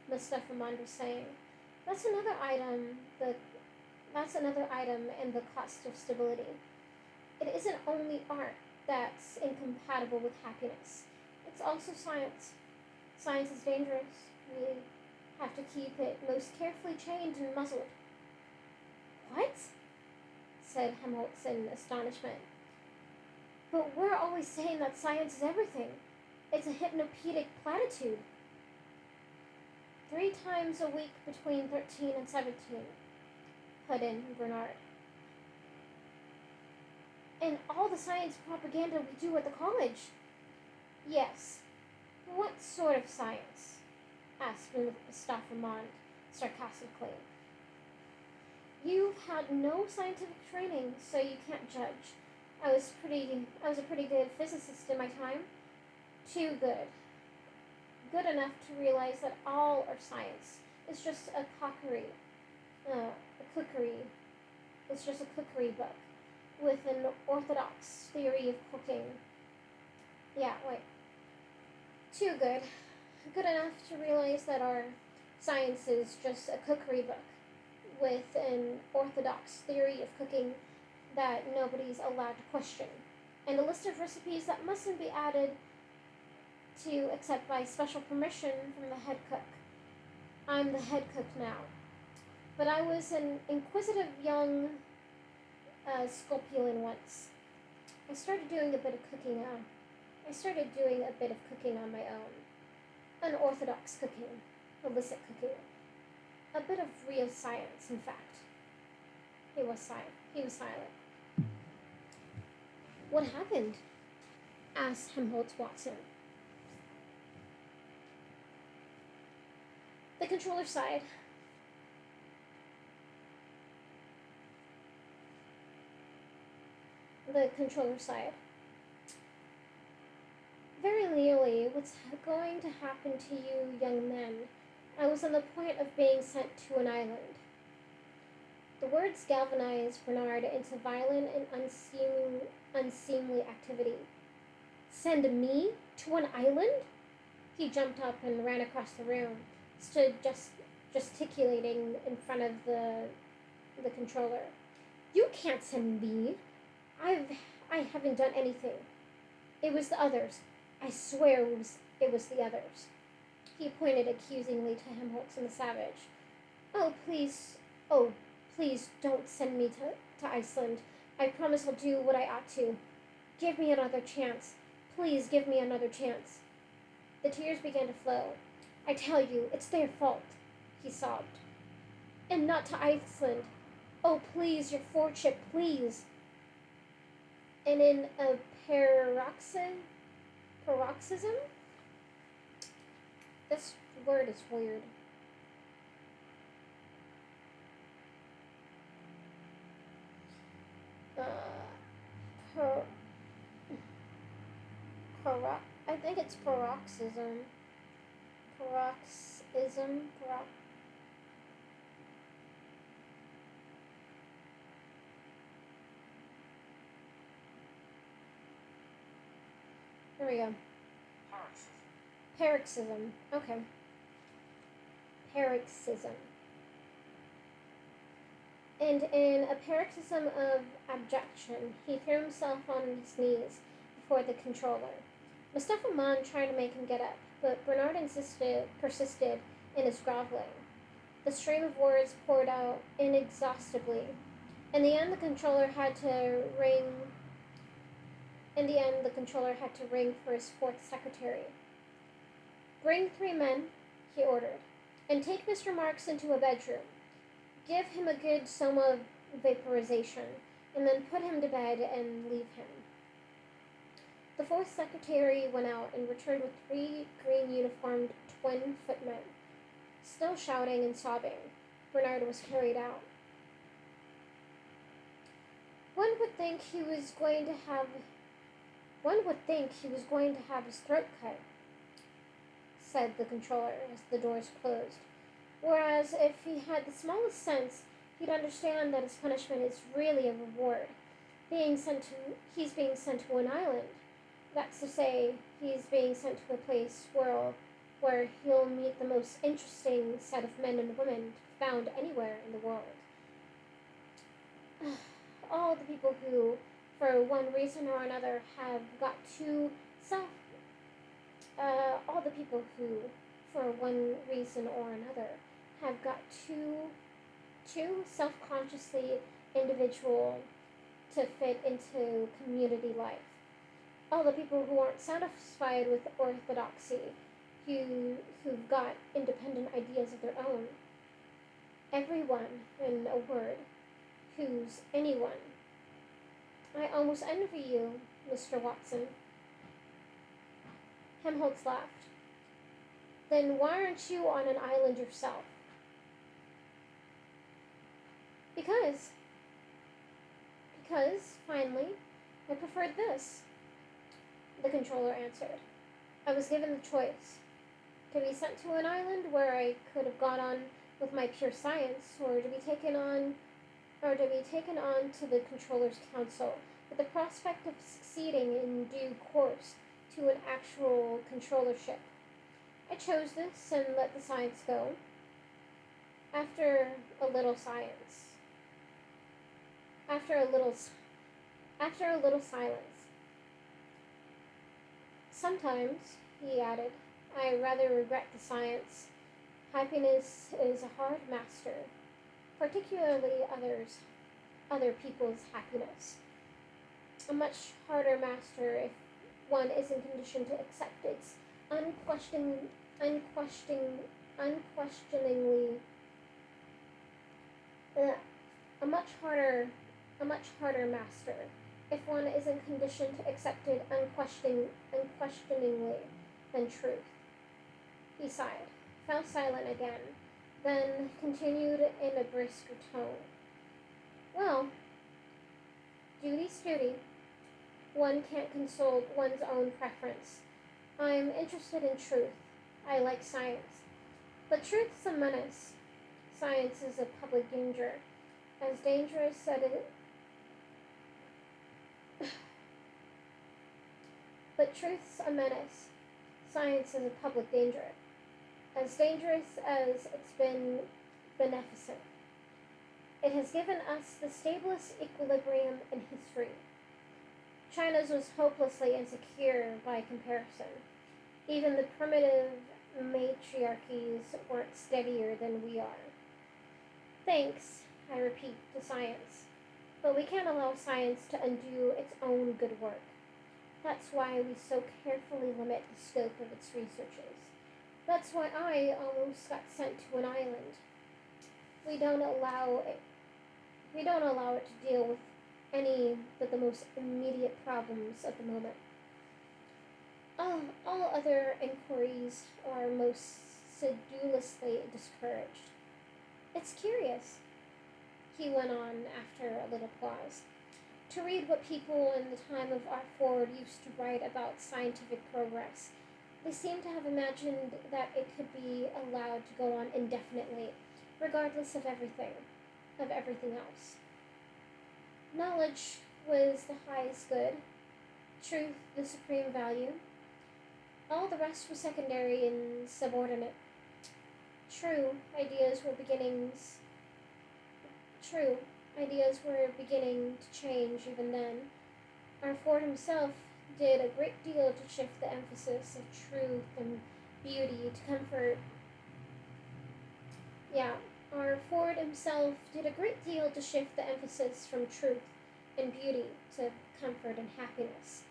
Mustafa Mond was saying, that's another item in the cost of stability. It isn't only art that's incompatible with happiness. It's also science. Science is dangerous. We have to keep it most carefully chained and muzzled. What? Said Helmholtz in astonishment. But we're always saying that science is everything. It's a hypnopedic platitude. 3 times a week between 13 and 17, put in Bernard. And all the science propaganda we do at the college. Yes. What sort of science? Asked Mustafa Mond sarcastically. You've had no scientific training, so you can't judge. I was a pretty good physicist in my time. Too good. Good enough to realize that all our science is just a cookery. It's just a cookery book with an orthodox theory of cooking. Yeah, wait. Too good. Good enough to realize that our science is just a cookery book with an orthodox theory of cooking that nobody's allowed to question, and a list of recipes that mustn't be added to except by special permission from the head cook. I'm the head cook now, but I was an inquisitive young scorpion once. I started doing a bit of cooking. I started doing a bit of cooking on my own, unorthodox cooking, illicit cooking, a bit of real science. In fact, he was silent. What happened? Asked Helmholtz Watson. The controller sighed. Very nearly what's going to happen to you young men. I was on the point of being sent to an island. The words galvanized Bernard into violent and unseemly activity. Send me to an island? He jumped up and ran across the room, stood gesticulating in front of the controller. You can't send me. I haven't done anything. It was the others. I swear it was the others. He pointed accusingly to Helmholtz and the savage. Oh, please don't send me to Iceland. I promise I'll do what I ought to. Give me another chance. Please give me another chance. The tears began to flow. I tell you, it's their fault, he sobbed. And not to Iceland. Oh, please, your lordship, please. And in a paroxysm? This word is weird. I think it's paroxysm. There we go. Paroxysm. Okay. Paroxysm. And in a paroxysm of abjection, he threw himself on his knees before the controller. Mustafa Mann tried to make him get up, but Bernard persisted in his groveling. The stream of words poured out inexhaustibly. In the end, the controller had to ring for his fourth secretary. Bring 3 men, he ordered, and take Mr. Marks into a bedroom. Give him a good soma vaporization, and then put him to bed and leave him. The fourth secretary went out and returned with 3 green-uniformed twin footmen. Still shouting and sobbing, Bernard was carried out. One would think he was going to have his throat cut, said the controller as the doors closed. Whereas if he had the smallest sense, he'd understand that his punishment is really a reward. He's being sent to an island. That's to say, he's being sent to a place where he'll meet the most interesting set of men and women found anywhere in the world. All the people who, for one reason or another, have got too self-consciously individual to fit into community life. All the people who aren't satisfied with orthodoxy, who've got independent ideas of their own. Everyone, in a word, who's anyone. I almost envy you, Mr. Watson. Helmholtz laughed. Then why aren't you on an island yourself? Because, finally, I preferred this, the controller answered. I was given the choice to be sent to an island where I could have gone on with my pure science, or to be taken on to the controller's council, with the prospect of succeeding in due course to an actual controllership. I chose this and let the science go. After a little science. After a little silence. Sometimes, he added, I rather regret the science. Happiness is a hard master, particularly other people's happiness. A much harder master if one isn't conditioned to accept its unquestioningly a much harder master if one isn't conditioned to accept it unquestioningly than truth. He sighed, fell silent again, then continued in a brisker tone. Well, duty's duty. One can't consult one's own preference. I'm interested in truth. I like science. But truth's a menace. Science is a public danger. As dangerous as it But truth's a menace. Science is a public danger. As dangerous as it's been beneficent. It has given us the stablest equilibrium in history. China's was hopelessly insecure by comparison. Even the primitive matriarchies weren't steadier than we are. Thanks, I repeat, to science. But we can't allow science to undo its own good work. That's why we so carefully limit the scope of its researches. That's why I almost got sent to an island. We don't allow it to deal with any but the most immediate problems of the moment. All other inquiries are most sedulously discouraged. It's curious, he went on after a little pause, to read what people in the time of our Ford used to write about scientific progress. They seem to have imagined that it could be allowed to go on indefinitely, regardless of everything else. Knowledge was the highest good, truth the supreme value. All the rest was secondary and subordinate. True, ideas were beginning to change even then. Our Ford himself did a great deal to shift the emphasis of truth and beauty to comfort. Yeah, our Ford himself did a great deal to shift the emphasis from truth and beauty to comfort and happiness.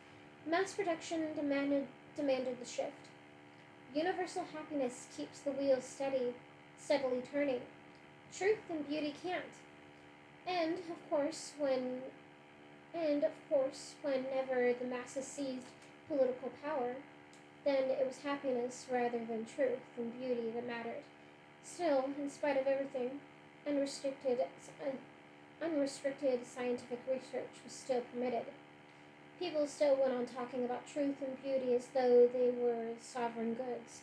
Mass production demanded the shift. Universal happiness keeps the wheels steadily turning. Truth and beauty can't. And of course, whenever the masses seized political power, then it was happiness rather than truth and beauty that mattered. Still, in spite of everything, unrestricted scientific research was still permitted. People still went on talking about truth and beauty as though they were sovereign goods,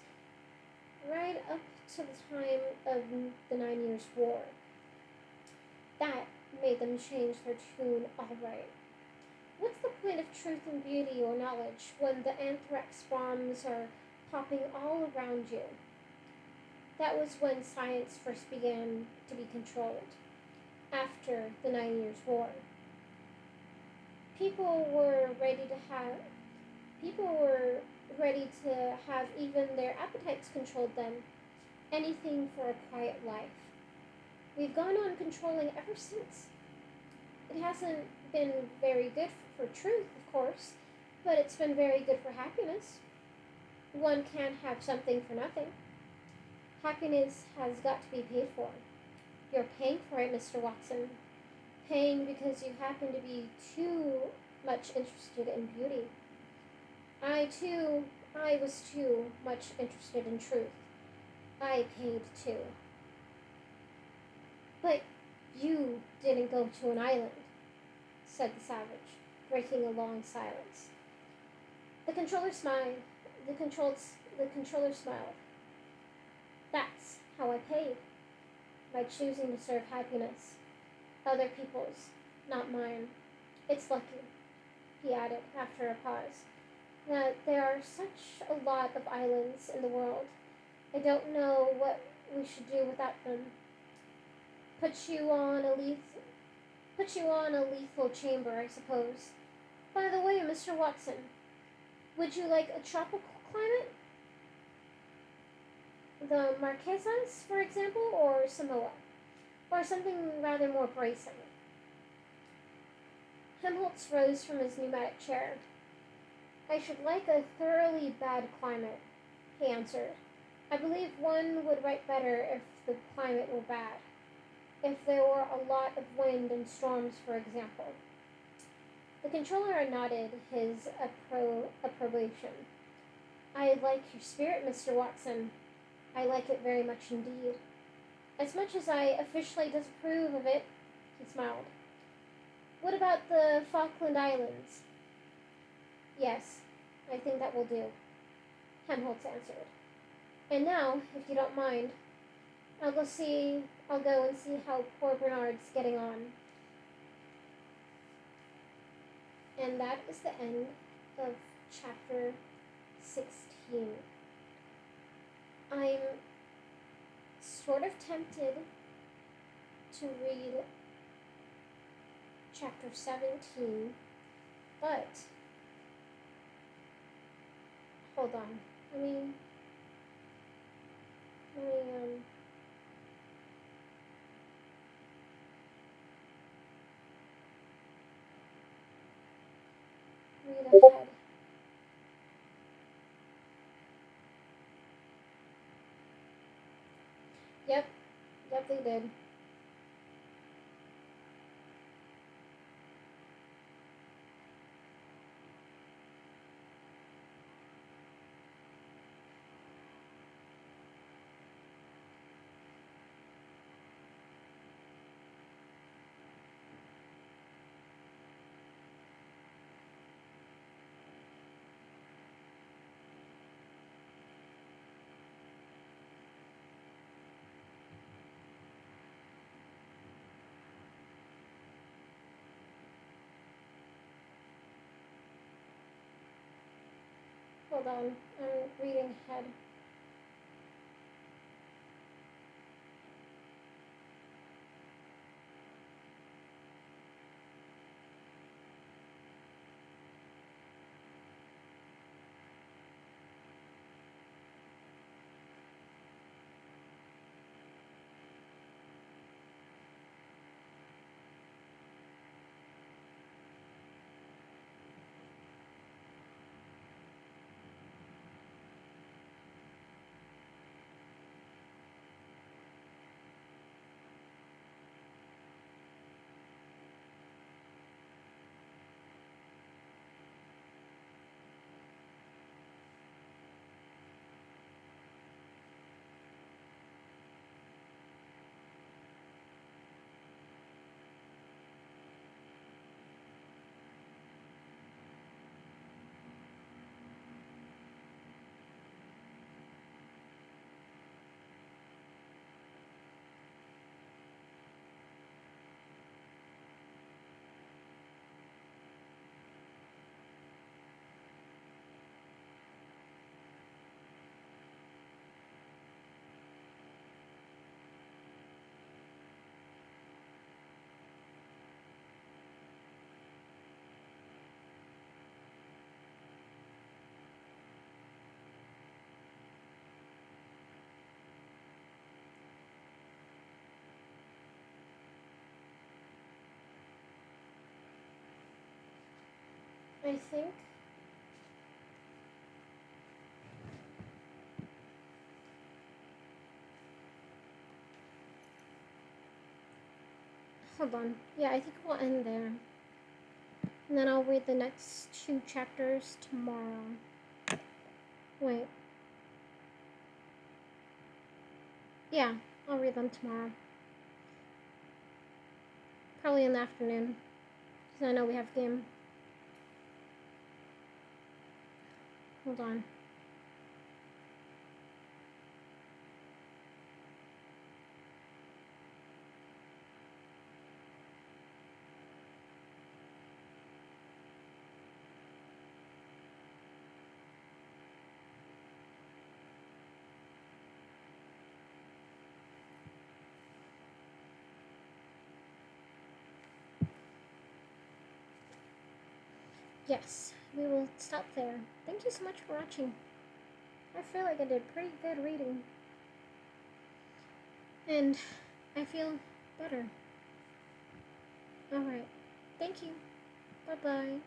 right up to the time of the 9 Years' War. That made them change their tune all right. What's the point of truth and beauty or knowledge when the anthrax bombs are popping all around you? That was when science first began to be controlled, after the 9 Years' War. People were ready to have even their appetites controlled then. Anything for a quiet life. We've gone on controlling ever since. It hasn't been very good for truth, of course, but it's been very good for happiness. One can't have something for nothing. Happiness has got to be paid for. You're paying for it, Mr. Watson. Paying because you happen to be too much interested in beauty. I was too much interested in truth. I paid too. But You didn't go to an island, said the savage, breaking a long silence. The controller smiled. The controller smiled. That's how I paid, by choosing to serve happiness. Other people's, not mine. It's lucky, he added after a pause, that there are such a lot of islands in the world. I don't know what we should do without them. Put you on a leth- Put you on a lethal chamber, I suppose. By the way, Mr. Watson, would you like a tropical climate? The Marquesas, for example, or Samoa? Or something rather more bracing? Helmholtz rose from his pneumatic chair. I should like a thoroughly bad climate, he answered. I believe one would write better if the climate were bad. If there were a lot of wind and storms, for example. The controller nodded his approbation. I like your spirit, Mr. Watson. I like it very much indeed. As much as I officially disapprove of it, he smiled. What about the Falkland Islands? Yes, I think that will do, Helmholtz answered. And now, if you don't mind, I'll go and see how poor Bernard's getting on. And that is the end of chapter 16. I'm sort of tempted to read chapter 17, but hold on. Let me read ahead. Yep, they did. Hold on, I'm reading ahead. I think hold on. Yeah, I think we'll end there. And then I'll read the next 2 chapters tomorrow. Wait. Yeah, I'll read them tomorrow. Probably in the afternoon. Because I know we have game. Hold on. Yes, we will stop there. Thank you so much for watching. I feel like I did pretty good reading. And I feel better. Alright. Thank you. Bye-bye.